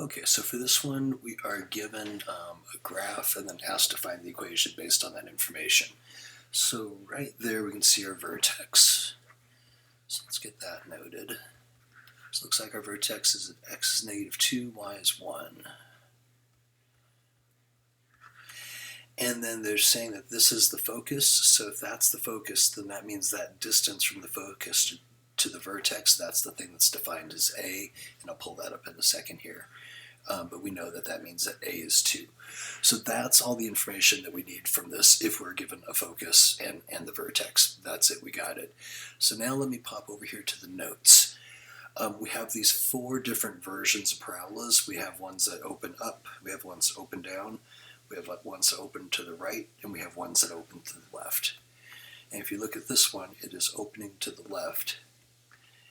Okay, so for this one, we are given a graph and then asked to find the equation based on that information. So right there we can see our vertex. So let's get that noted. So it looks like our vertex is at x is -2, y is 1. And then they're saying that this is the focus. So if that's the focus, then that means that distance from the focus to the vertex, that's the thing that's defined as A, and I'll pull that up in a second here. But we know that that means that A is 2. So that's all the information that we need from this if we're given a focus and the vertex. That's it, we got it. So now let me pop over here to the notes. We have these 4 different versions of parabolas. We have ones that open up, we have ones that open down, we have ones that open to the right, and we have ones that open to the left. And if you look at this one, it is opening to the left,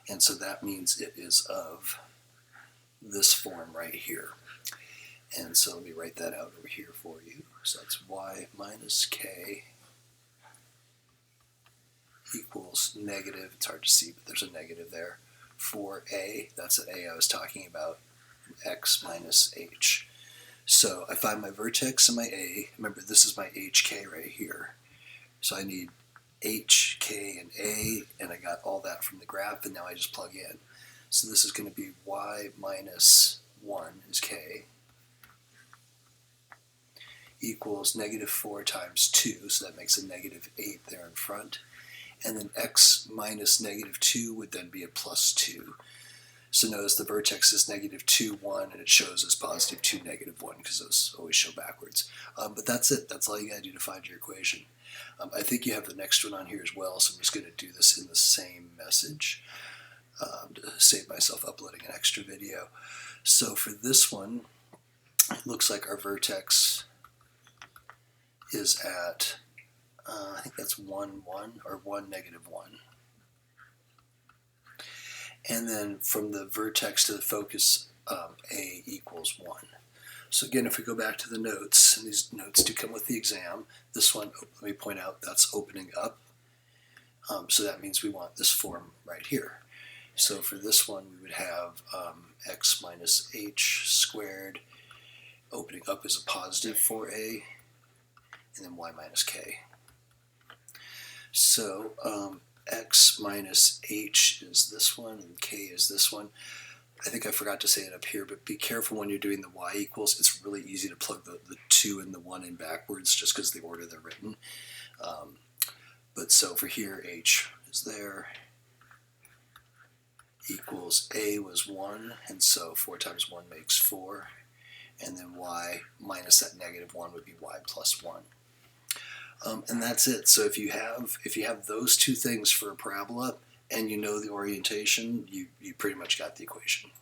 and so that means it is of this form right here. And so let me write that out over here for you. So that's y minus k equals negative, it's hard to see, but there's a negative there, for a, that's the A I was talking about, x minus h. So I find my vertex and my A. Remember, this is my hk right here. So I need h, k, and a, and I got all that from the graph, and now I just plug in. So this is going to be y minus 1 is k equals -4 times 2, so that makes a -8 there in front. And then x minus -2 would then be a +2. So notice the vertex is -2, 1, and it shows as +2, -1, because those always show backwards. But that's it. That's all you got to do to find your equation. I think you have the next one on here as well, so I'm just going to do this in the same message to save myself uploading an extra video. So for this one, it looks like our vertex is at, I think that's 1, 1, or 1, -1. And then from the vertex to the focus, A equals 1. So again, if we go back to the notes, and these notes do come with the exam, this one, let me point out, that's opening up. So that means we want this form right here. So for this one, we would have x minus h squared. Opening up is a positive for A, and then y minus k. So x minus h is this one, and k is this one. I think I forgot to say it up here, but be careful when you're doing the y equals. It's really easy to plug the 2 and the 1 in backwards just because of the order they're written. But so for here, h is there, equals A was 1, and so 4 times 1 makes 4, and then y minus that -1 would be y plus 1. And that's it. So if you have those 2 things for a parabola and you know the orientation, you pretty much got the equation.